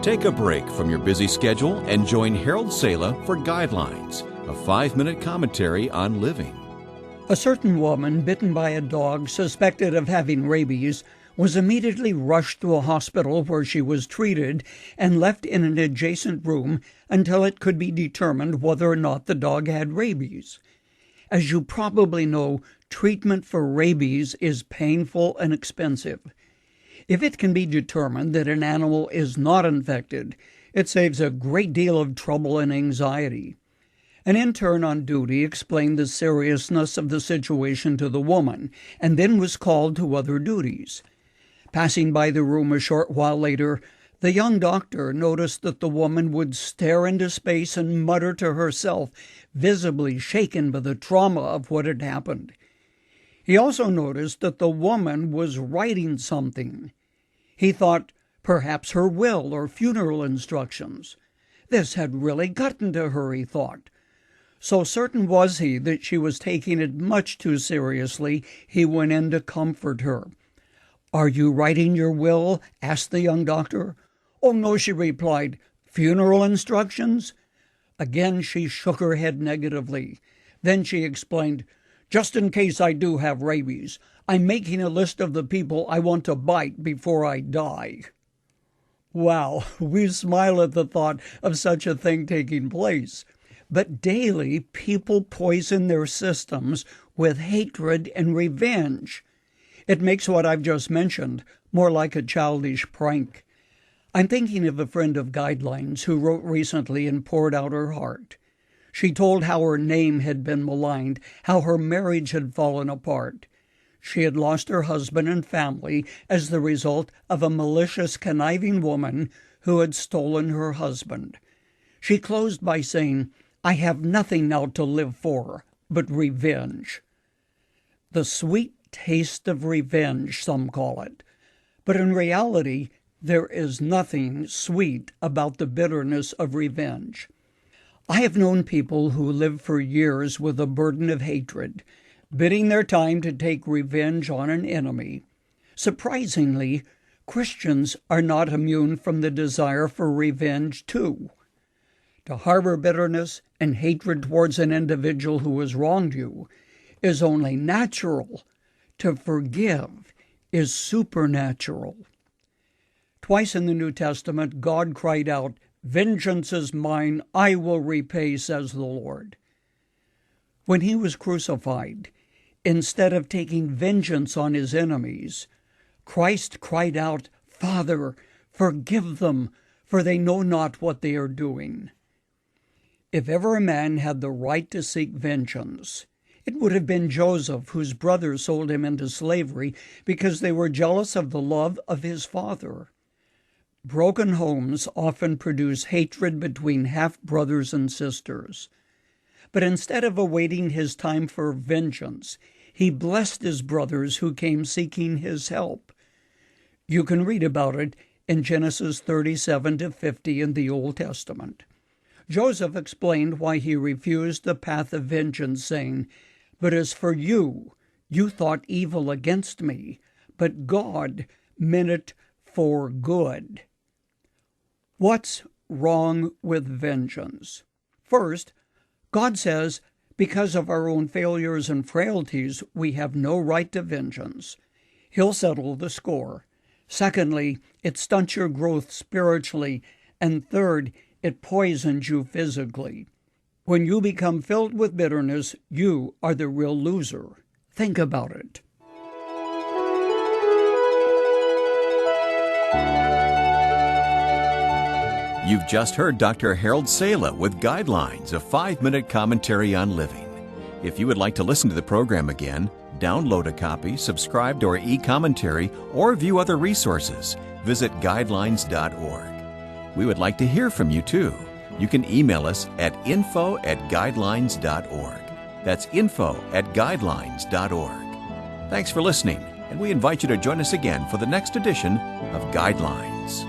Take a break from your busy schedule and join Harold Sala for Guidelines, a 5-minute commentary on living. A certain woman bitten by a dog suspected of having rabies was immediately rushed to a hospital where she was treated and left in an adjacent room until it could be determined whether or not the dog had rabies. As you probably know, treatment for rabies is painful and expensive. If it can be determined that an animal is not infected, it saves a great deal of trouble and anxiety. An intern on duty explained the seriousness of the situation to the woman, and then was called to other duties. Passing by the room a short while later, the young doctor noticed that the woman would stare into space and mutter to herself, visibly shaken by the trauma of what had happened. He also noticed that the woman was writing something. He thought perhaps her will or funeral instructions. This had really gotten to her, he thought. So certain was he that she was taking it much too seriously, he went in to comfort her. "Are you writing your will?" asked the young doctor. "Oh, no," she replied. "Funeral instructions?" Again she shook her head negatively. Then she explained, "Just in case I do have rabies, I'm making a list of the people I want to bite before I die." Wow, we smile at the thought of such a thing taking place. But daily people poison their systems with hatred and revenge. It makes what I've just mentioned more like a childish prank. I'm thinking of a friend of Guidelines who wrote recently and poured out her heart. She told how her name had been maligned, how her marriage had fallen apart. She had lost her husband and family as the result of a malicious, conniving woman who had stolen her husband. She closed by saying, "I have nothing now to live for but revenge." The sweet taste of revenge, some call it. But in reality, there is nothing sweet about the bitterness of revenge. I have known people who lived for years with a burden of hatred, bidding their time to take revenge on an enemy. Surprisingly, Christians are not immune from the desire for revenge, too. To harbor bitterness and hatred towards an individual who has wronged you is only natural. To forgive is supernatural. Twice in the New Testament, God cried out, "Vengeance is mine, I will repay, says the Lord." When he was crucified, instead of taking vengeance on his enemies, Christ cried out, "Father, forgive them, for they know not what they are doing." If ever a man had the right to seek vengeance, it would have been Joseph, whose brothers sold him into slavery because they were jealous of the love of his father. Broken homes often produce hatred between half-brothers and sisters. But instead of awaiting his time for vengeance, he blessed his brothers who came seeking his help. You can read about it in Genesis 37 to 50 in the Old Testament. Joseph explained why he refused the path of vengeance, saying, "But as for you, you thought evil against me, but God meant it for good." What's wrong with vengeance? First, God says, because of our own failures and frailties, we have no right to vengeance. He'll settle the score. Secondly, it stunts your growth spiritually. And third, it poisons you physically. When you become filled with bitterness, you are the real loser. Think about it. You've just heard Dr. Harold Sala with Guidelines, a 5-minute commentary on living. If you would like to listen to the program again, download a copy, subscribe to our e-commentary, or view other resources, visit guidelines.org. We would like to hear from you, too. You can email us at info@guidelines.org. That's info@guidelines.org. Thanks for listening, and we invite you to join us again for the next edition of Guidelines.